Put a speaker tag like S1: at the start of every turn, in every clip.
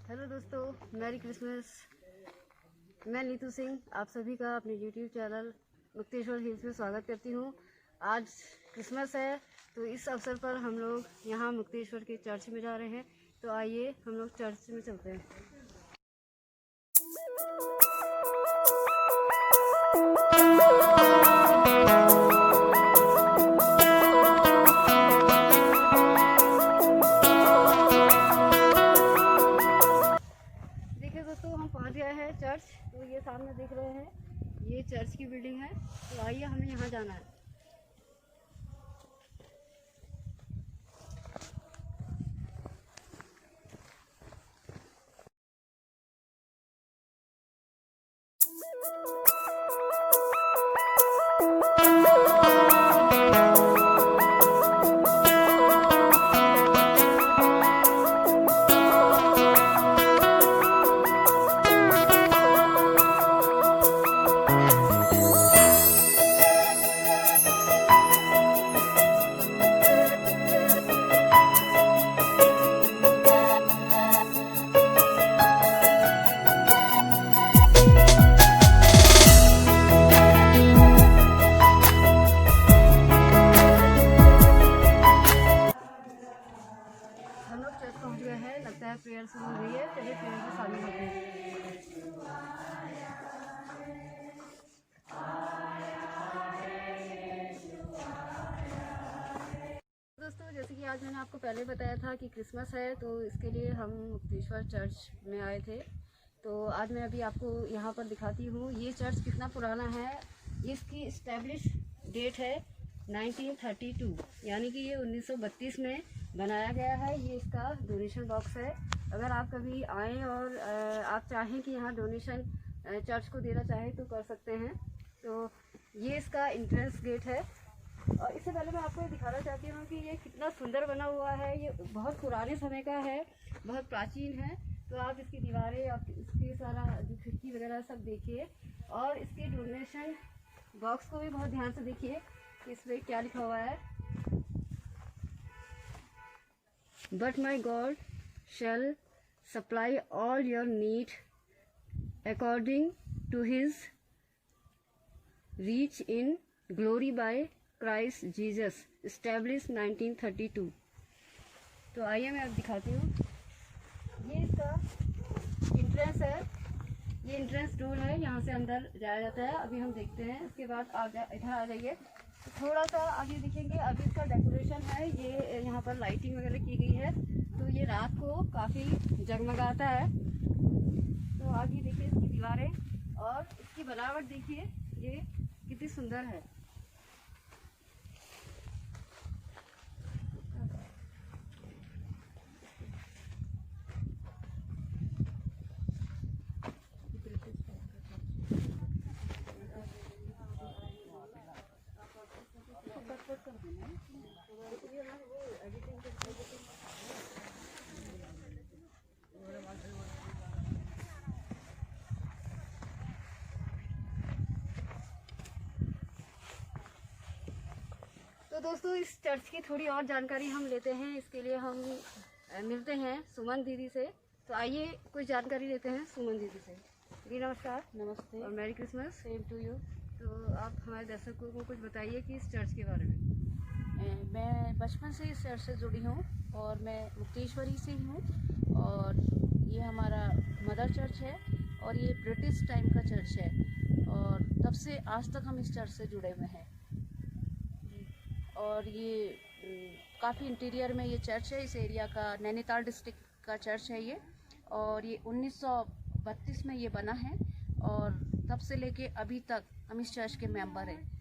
S1: Hello दोस्तों, merry Christmas. मैं नीतू सिंह आप सभी का अपने यूट्यूब चैनल मुक्तेश्वर हिल्स में स्वागत करती हूँ। आज क्रिसमस है, तो इस अवसर पर हम लोग यहाँ मुक्तेश्वर के चर्च में जा रहे हैं। तो आइए हम लोग चर्च में चलते हैं। देखिए दोस्तों, हम पहुँच गए हैं चर्च। तो ये सामने देख रहे हैं, ये चर्च की बिल्डिंग है। तो आइए हमें यहाँ जाना है। हम लोग चर्च पहुँच गए हैं। लगता है प्रेयर शुरू हो गई है। चलिए प्रेयर में शामिल होते हैं। दोस्तों, जैसे कि आज मैंने आपको पहले बताया था कि क्रिसमस है, तो इसके लिए हम मुक्तेश्वर चर्च में आए थे। तो आज मैं अभी आपको यहाँ पर दिखाती हूँ ये चर्च कितना पुराना है। इसकी इस्टेब्लिश डेट है 1932, यानी कि ये 1932 में बनाया गया है। ये इसका डोनेशन बॉक्स है। अगर आप कभी आएँ और आप चाहें कि यहाँ डोनेशन चर्च को देना चाहें तो कर सकते हैं। तो ये इसका एंट्रेंस गेट है। और इससे पहले मैं आपको ये दिखाना चाहती हूँ कि ये कितना सुंदर बना हुआ है। ये बहुत पुराने समय का है, बहुत प्राचीन है। तो आप इसकी दीवारें, आप इसकी सारा जो खिड़की वगैरह सब देखिए, और इसके डोनेशन बॉक्स को भी बहुत ध्यान से देखिए कि इसमें क्या लिखा हुआ है। But my God shall supply all your need according to his reach in glory by Christ Jesus establish 1932। तो आइए मैं अब दिखाती हूँ। ये इसका एंट्रेंस है। ये एंट्रेंस डोर है, यहाँ से अंदर जाया जाता है। अभी हम देखते हैं। इसके बाद इधर आ जाइए, तो थोड़ा सा आगे दिखेंगे। अभी इसका डेकोरेशन है, ये यहाँ पर लाइटिंग वगैरह की गई है। तो ये रात को काफ़ी जगमगाता है। तो आगे देखिए इसकी दीवारें और इसकी बनावट देखिए, ये कितनी सुंदर है। तो दोस्तों, इस चर्च की थोड़ी और जानकारी हम लेते हैं। इसके लिए हम मिलते हैं सुमन दीदी से। तो आइए कुछ जानकारी लेते हैं सुमन दीदी से। जी नमस्कार।
S2: नमस्ते
S1: और merry Christmas.
S2: Same to you.
S1: तो आप हमारे दर्शकों को कुछ बताइए कि इस चर्च के बारे में।
S2: मैं बचपन से इस चर्च से जुड़ी हूँ और मैं मुक्तेश्वरी से ही हूँ। और ये हमारा मदर चर्च है और ये ब्रिटिश टाइम का चर्च है, और तब से आज तक हम इस चर्च से जुड़े हुए हैं। और ये काफ़ी इंटीरियर में ये चर्च है। इस एरिया का नैनीताल डिस्ट्रिक्ट का चर्च है ये, और ये 1932 में ये बना है, और तब से लेके अभी तक हम इस चर्च के मेंबर हैं।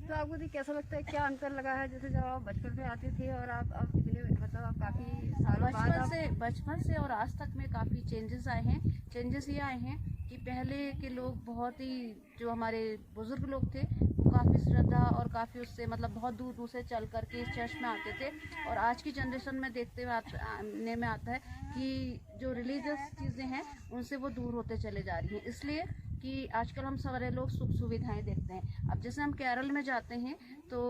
S1: तो आपको भी कैसा लगता है, क्या अंतर लगा है जैसे जब आप बचपन में आते थे और आप कितने, मतलब आप काफ़ी सालों बाद
S2: बचपन से और आज तक में काफ़ी चेंजेस आए हैं। चेंजेस ये आए हैं कि पहले के लोग बहुत ही, जो हमारे बुजुर्ग लोग थे, वो काफ़ी श्रद्धा और काफ़ी उससे मतलब बहुत दूर दूर से चल करके इस चर्च में आते थे। और आज की जनरेशन में देखते हुए आने में आता है कि जो रिलीजियस चीज़ें हैं उनसे वो दूर होते चले जा रही हैं, इसलिए कि आजकल हम सारे लोग सुख सुविधाएं देखते हैं। अब जैसे हम केरल में जाते हैं तो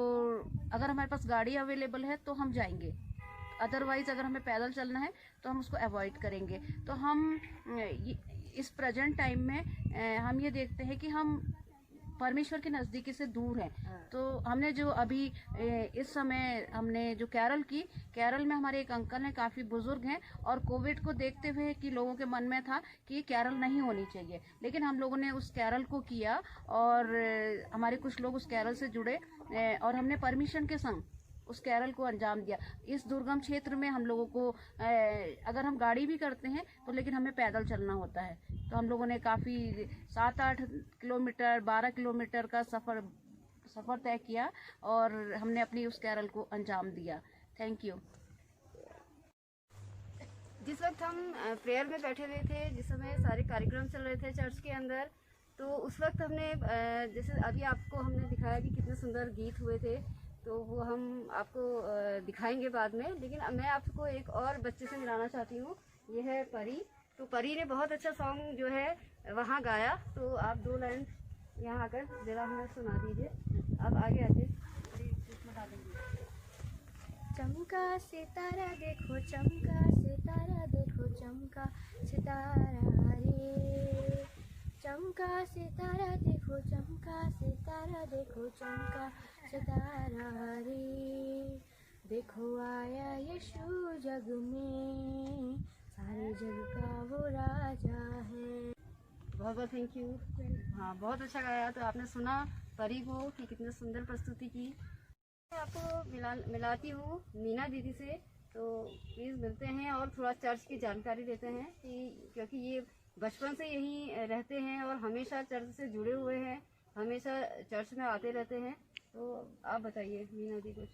S2: अगर हमारे पास गाड़ी अवेलेबल है तो हम जाएंगे, अदरवाइज़ अगर हमें पैदल चलना है तो हम उसको अवॉइड करेंगे। तो हम इस प्रेजेंट टाइम में हम ये देखते हैं कि हम परमेश्वर के नज़दीकी से दूर हैं। तो हमने जो अभी इस समय हमने जो केरल में हमारे एक अंकल हैं, काफ़ी बुजुर्ग हैं, और कोविड को देखते हुए कि लोगों के मन में था कि केरल नहीं होनी चाहिए, लेकिन हम लोगों ने उस केरल को किया और हमारे कुछ लोग उस केरल से जुड़े और हमने परमिशन के संग उस केरल को अंजाम दिया। इस दुर्गम क्षेत्र में हम लोगों को अगर हम गाड़ी भी करते हैं तो लेकिन हमें पैदल चलना होता है। तो हम लोगों ने काफ़ी 7-8 किलोमीटर 12 किलोमीटर का सफ़र तय किया और हमने अपनी उस केरल को अंजाम दिया। Thank you.
S1: जिस वक्त हम प्रेयर में बैठे हुए थे, जिस समय सारे कार्यक्रम चल रहे थे चर्च के अंदर, तो उस वक्त हमने जैसे अभी आपको हमने दिखाया कि कितने सुंदर गीत हुए थे, तो वो हम आपको दिखाएंगे बाद में। लेकिन मैं आपको एक और बच्चे से मिलाना चाहती हूँ। ये है परी। तो परी ने बहुत अच्छा सॉन्ग जो है वहाँ गाया, तो आप 2 लाइन यहाँ आकर ज़रा हमें सुना दीजिए। आप आगे आइए।
S3: चमका सितारा देखो, चमका सितारा देखो, चमका सितारा रे, चमका सितारा देखो, चमका सितारा देखो, चमका सितारा रे, देखो आया यीशु जग में, सारे जग का वो राजा है।
S1: बहुत बहुत थैंक यू। हाँ, बहुत अच्छा गाया। तो आपने सुना परी को कि कितनी सुंदर प्रस्तुति की। मैं आपको मिलाती हूँ मीना दीदी से। तो प्लीज़ मिलते हैं और थोड़ा चर्च की जानकारी देते हैं कि क्योंकि ये बचपन से यहीं रहते हैं और हमेशा चर्च से जुड़े हुए हैं, हमेशा चर्च में आते रहते हैं। तो आप बताइए मीना दी कुछ।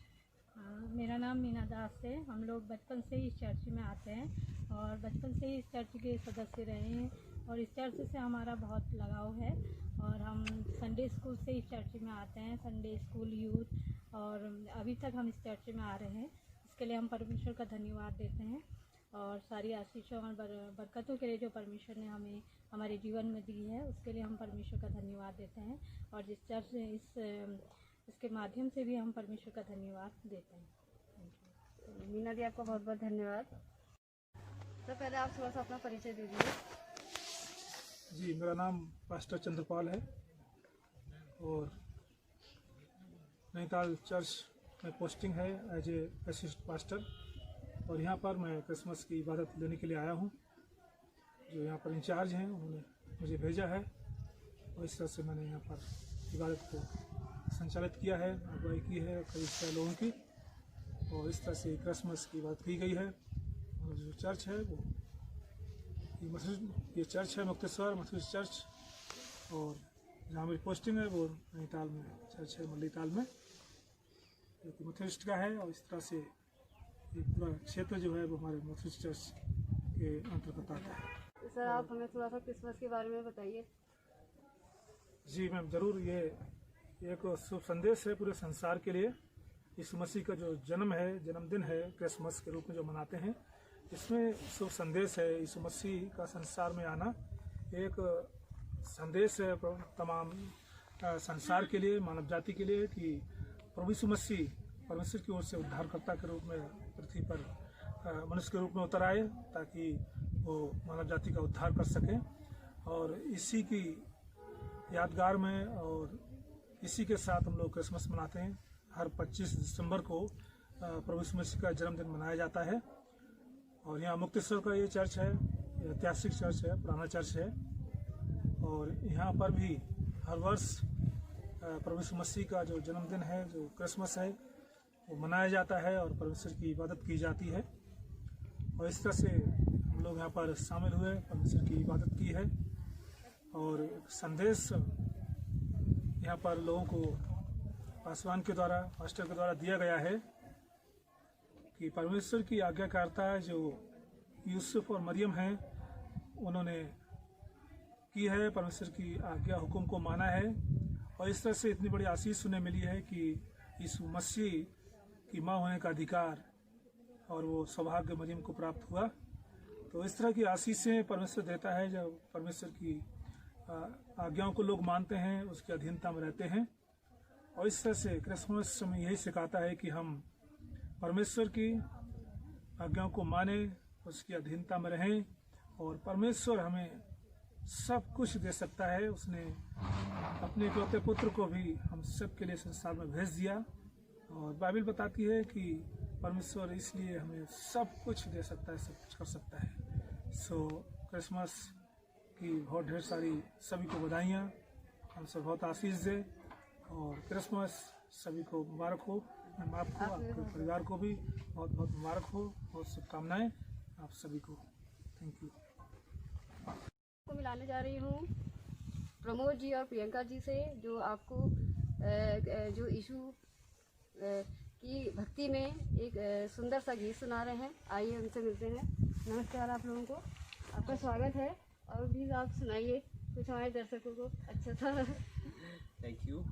S4: मेरा नाम मीना दास है। हम लोग बचपन से ही इस चर्च में आते हैं और बचपन से ही इस चर्च के सदस्य रहे हैं और इस चर्च से हमारा बहुत लगाव है और हम संडे स्कूल से इस चर्च में आते हैं, संडे स्कूल यूथ, और अभी तक हम इस चर्च में आ रहे हैं। इसके लिए हम परमेश्वर का धन्यवाद देते हैं और सारी आशीषों और बरकतों के लिए जो परमेश्वर ने हमें हमारे जीवन में दी है उसके लिए हम परमेश्वर का धन्यवाद देते हैं और जिस चर्च इसके माध्यम से भी हम परमेश्वर का धन्यवाद देते हैं।
S1: मीना दी आपका बहुत बहुत धन्यवाद। तो पहले आप थोड़ा सा अपना परिचय दे दीजिए।
S5: जी, मेरा नाम पास्टर चंद्रपाल है और नैनीताल चर्च में पोस्टिंग है एज ए असिस्टेंट पास्टर, और यहाँ पर मैं क्रिसमस की इबादत लेने के लिए आया हूँ। जो यहाँ पर इंचार्ज हैं उन्होंने मुझे भेजा है और इस तरह से मैंने यहाँ पर इबादत को संचालित किया है, अगुवाई की है करीब 6 लोगों की, और इस तरह से क्रिसमस की बात की गई है। और जो चर्च है वो ये चर्च है मुक्तेश्वर मेथोडिस्ट चर्च, और जहाँ मेरी पोस्टिंग है वो नैनीताल में चर्च है मल्लीताल में, जो कि मेथोडिस्ट का है। और इस तरह से ये पूरा क्षेत्र जो है वो हमारे मेथोडिस्ट चर्च के अंतर्गत आता है।
S1: सर, आप हमें थोड़ा सा क्रिसमस के बारे में बताइए।
S5: जी मैम, ज़रूर। ये एक शुभ संदेश है पूरे संसार के लिए। यीशु मसीह का जो जन्मदिन है क्रिसमस के रूप में जो मनाते हैं, इसमें शुभ संदेश है। यीशु मसीह का संसार में आना एक संदेश है तमाम संसार के लिए, मानव जाति के लिए, कि प्रभु यीशु मसीह परमेश्वर की ओर से उद्धारकर्ता के रूप में पृथ्वी पर मनुष्य के रूप में उतर आए ताकि वो मानव जाति का उद्धार कर सकें। और इसी की यादगार में और इसी के साथ हम लोग क्रिसमस मनाते हैं। हर 25 दिसंबर को प्रभु यीशु मसीह का जन्मदिन मनाया जाता है। और यहाँ मुक्तेश्वर का ये चर्च है, ये ऐतिहासिक चर्च है, पुराना चर्च है, और यहाँ पर भी हर वर्ष प्रभु यीशु मसीह का जो जन्मदिन है, जो क्रिसमस है, वो मनाया जाता है और परमेश्वर की इबादत की जाती है। और इस तरह से हम लोग यहाँ पर शामिल हुए, परमेश्वर की इबादत की है और एक संदेश यहाँ पर लोगों को पासवान के द्वारा, मास्टर के द्वारा दिया गया है कि परमेश्वर की आज्ञाकारिता जो यूसुफ और मरियम हैं उन्होंने की है, परमेश्वर की आज्ञा हुक्म को माना है। और इस तरह से इतनी बड़ी आशीष उन्हें मिली है कि यीशु मसीह की माँ होने का अधिकार और वो सौभाग्य मरियम को प्राप्त हुआ। तो इस तरह की आशीषें परमेश्वर देता है जब परमेश्वर की आज्ञाओं को लोग मानते हैं, उसकी अधीनता में रहते हैं। और इस तरह से क्रिसमस में यही सिखाता है कि हम परमेश्वर की आज्ञाओं को माने, उसकी अधीनता में रहें, और परमेश्वर हमें सब कुछ दे सकता है। उसने अपने इकलौते पुत्र को भी हम सब के लिए संसार में भेज दिया, और बाइबल बताती है कि परमेश्वर इसलिए हमें सब कुछ दे सकता है, सब कुछ कर सकता है। सो क्रिसमस की बहुत ढेर सारी सभी को बधाइयाँ, हमसे बहुत आशीष दे, और क्रिसमस सभी को मुबारक हो। आपको, आपके परिवार को भी बहुत बहुत मुबारक हो, बहुत शुभकामनाएं आप सभी को। Thank you.
S1: को मिलाने जा रही हूँ प्रमोद जी और प्रियंका जी से, जो आपको जो यीशु की भक्ति में एक सुंदर सा गीत सुना रहे हैं। आइए उनसे मिलते हैं। नमस्कार आप लोगों को, आपका स्वागत है, और प्लीज़ आप सुनाइए कुछ हमारे दर्शकों को अच्छा था।
S6: Thank you.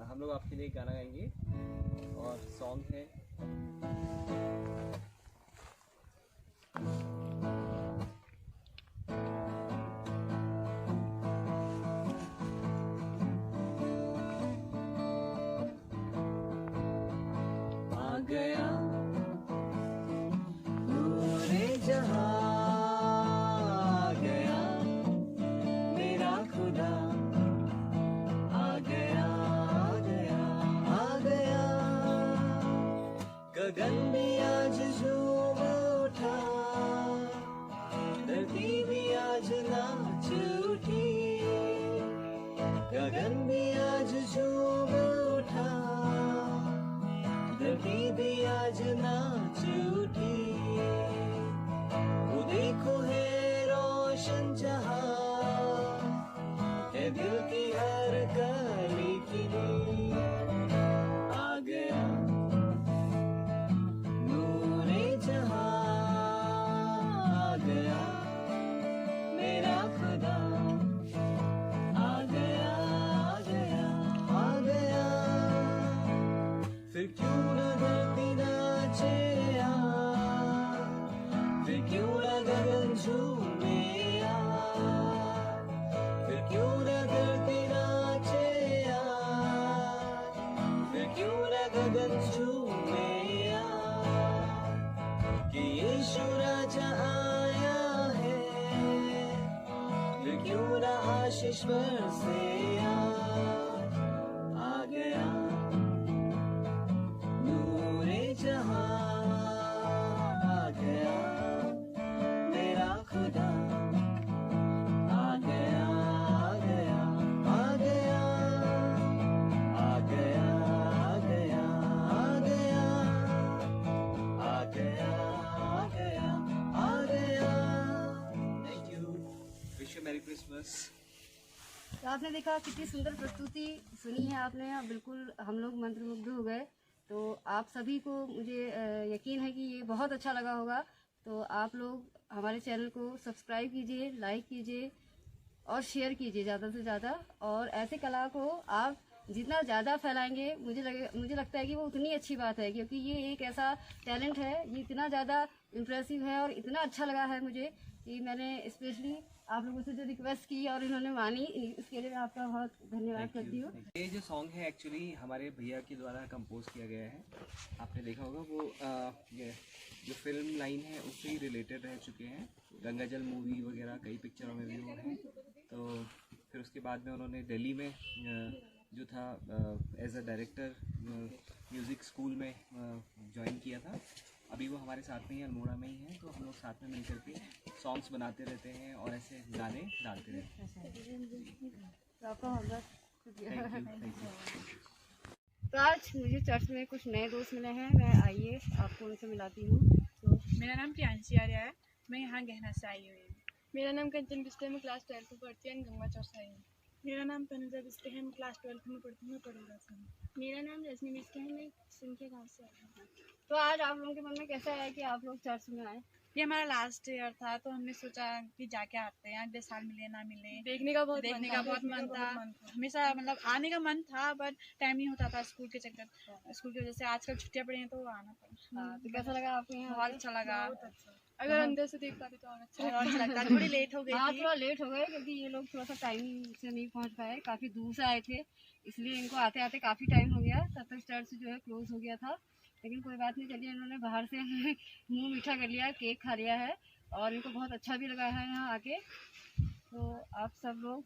S6: हम लोग आपके लिए गाना गाएंगे, और सॉन्ग है आ गया नूरे जहां, आ गया मेरा खुदा, आ गया आ गया आ गया। गगन भी आज झूम उठा, धरती भी आज नाच उठी। गगन भी आज झूम उठा, धरती भी आज नाच उठी। वो देखो है रोशन जहां, है दिल की हर गली खिली। आ गया नूरे जहां, आ गया मेरा खुदा, आ गया आ गया आ गया। फिर क्यों न धरती नाचे यार, फिर क्यों न गगन झूमे यार, फिर क्यों न धरती नाचे यार, फिर क्यों न गगन झूमे यार। कि यीशु राजा आया है, फिर क्यों न आशीष बरसे यार। आ गया नूरे जहां, आ गया मेरा खुदा, आ गया आ गया आ गया आ गया आ गया आ गया आ गया आ गया आ गया। Thank you. Wish you merry Christmas.
S1: तो आपने देखा कितनी सुंदर प्रस्तुति सुनी है आपने, बिल्कुल हम लोग मंत्रमुग्ध हो गए। तो आप सभी को मुझे यकीन है कि ये बहुत अच्छा लगा होगा। तो आप लोग हमारे चैनल को सब्सक्राइब कीजिए, लाइक कीजिए और शेयर कीजिए ज़्यादा से ज़्यादा। और ऐसे कला को आप जितना ज़्यादा फैलाएंगे, मुझे लगता है कि वो उतनी अच्छी बात है, क्योंकि ये एक ऐसा टैलेंट है, ये इतना ज़्यादा इम्प्रेसिव है और इतना अच्छा लगा है मुझे कि मैंने स्पेशली आप लोगों से जो रिक्वेस्ट की और इन्होंने मानी, इसके लिए मैं आपका बहुत धन्यवाद करती हूँ।
S6: ये जो सॉन्ग है एक्चुअली हमारे भैया के द्वारा कंपोज किया गया है। आपने देखा होगा वो ये जो फिल्म लाइन है उससे ही रिलेटेड रह चुके हैं। गंगा जल मूवी वगैरह कई पिक्चरों में भी वो हैं। तो फिर उसके बाद में उन्होंने दिल्ली में जो था as a director music school में ज्वाइन किया था। अभी वो हमारे साथ में ही अल्मोड़ा में ही हैं, तो हम लोग साथ में मिलकर के सॉन्ग्स बनाते रहते हैं और ऐसे गाने डालते रहते हैं।
S1: तो आपका बहुत
S6: थैंक यू।
S1: तो आज मुझे चर्च में कुछ नए दोस्त मिले हैं, मैं आइए आपको उनसे मिलाती हूँ। तो
S7: मेरा नाम प्रियांशी आर्य है, मैं यहाँ गहना से आई हुई हूँ।
S3: मेरा नाम कंचन बिस्टे, मैं क्लास 12 में पढ़ती हूँ, गंगा चौक से आई हूँ।
S7: मेरा नाम तनुजा बिस्टे है, मैं क्लास 12 में पढ़ती हूँ, पड़ोरा से हूँ।
S3: मेरा नाम रजनी बिस्टे है, मैं सिंह के गाँव से आई हूँ।
S1: तो आज आप लोगों के मन में कैसा है कि आप लोग चर्च में आए?
S7: ये हमारा लास्ट ईयर था, तो हमने सोचा कि जाके आते हैं, अगले साल मिले ना मिले।
S3: देखने का बहुत
S7: मन था। हमेशा मतलब आने का मन था, बट टाइम नहीं होता था स्कूल के चक्कर, स्कूल की वजह से। आजकल छुट्टियाँ पड़ी हैं तो आना पड़ा।
S1: हाँ, तो कैसा लगा आपको यहाँ?
S7: बहुत अच्छा लगा।
S3: अगर अंदर से देख पाते तो और
S7: अच्छा लगता। थोड़ी लेट हो गई
S1: हाँ,
S7: थी।
S1: थोड़ा लेट हो गए क्योंकि ये लोग थोड़ा सा टाइम से नहीं पहुँच पाए, काफ़ी दूर से आए थे, इसलिए इनको आते आते काफ़ी टाइम हो गया। तब तक चर्च जो है क्लोज हो गया था। लेकिन कोई बात नहीं, चलिए इन्होंने बाहर से मुंह मीठा कर लिया, केक खा लिया है और इनको बहुत अच्छा भी लगा है यहाँ आके। तो आप सब लोग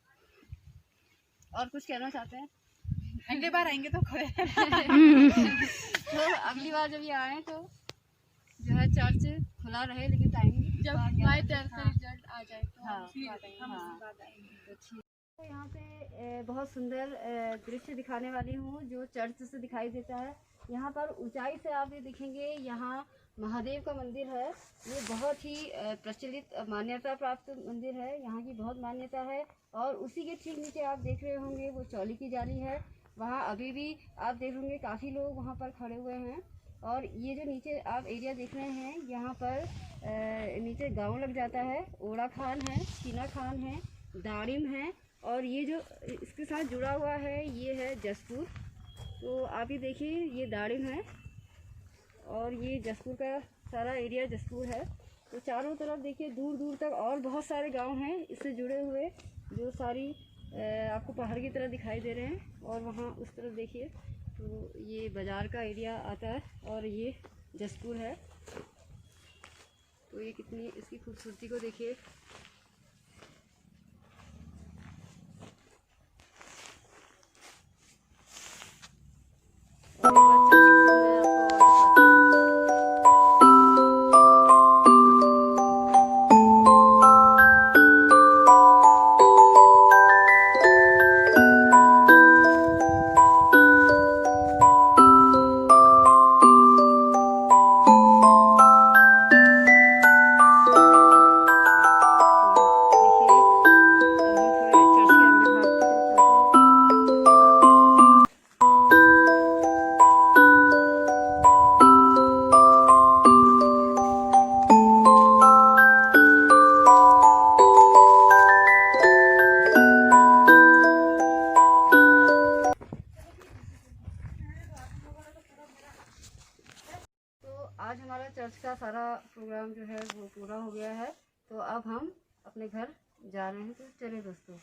S1: और कुछ कहना चाहते हैं?
S7: अगली बार आएंगे तो खोए।
S1: तो अगली बार जब ये आए तो जो है चर्च खुला रहे, लेकिन टाइम
S3: जब हमारे 12th का रिजल्ट आ जाए तो
S1: हाँ,
S3: फिर हम
S1: हाँ।
S3: उसके बाद आएंगे।
S1: तो यहाँ पे बहुत सुंदर दृश्य दिखाने वाली हूँ जो चर्च से दिखाई देता है। यहाँ पर ऊंचाई से आप ये देखेंगे, यहाँ महादेव का मंदिर है। ये बहुत ही प्रचलित मान्यता प्राप्त मंदिर है, यहाँ की बहुत मान्यता है। और उसी के ठीक नीचे आप देख रहे होंगे वो चौली की जाली है, वहाँ अभी भी आप देख होंगे काफ़ी लोग वहाँ पर खड़े हुए हैं। और ये जो नीचे आप एरिया देख रहे हैं, यहाँ पर नीचे गांव लग जाता है। ओड़ा खान है, कीना खान है, दारिम है, और ये जो इसके साथ जुड़ा हुआ है ये है जसपुर। तो आप ही देखिए, ये दारिम है और ये जसपुर का सारा एरिया जसपुर है। तो चारों तरफ देखिए दूर दूर तक और बहुत सारे गांव हैं इससे जुड़े हुए, जो सारी आपको पहाड़ की तरह दिखाई दे रहे हैं। और वहाँ उस तरफ देखिए तो ये बाज़ार का एरिया आता है और ये जसपुर है। तो ये कितनी इसकी खूबसूरती को देखिए। और एक बार चर्च की मैं आपको और दिखाती हूँ। देखिए, अब हम थोड़े चर्च के अगले भाग की तरफ चलते हैं। तो आज हमारा चर्च का सारा प्रोग्राम जो है वो पूरा हो गया है। तो अब हम अपने घर जा रहे हैं। तो चलिए दोस्तों।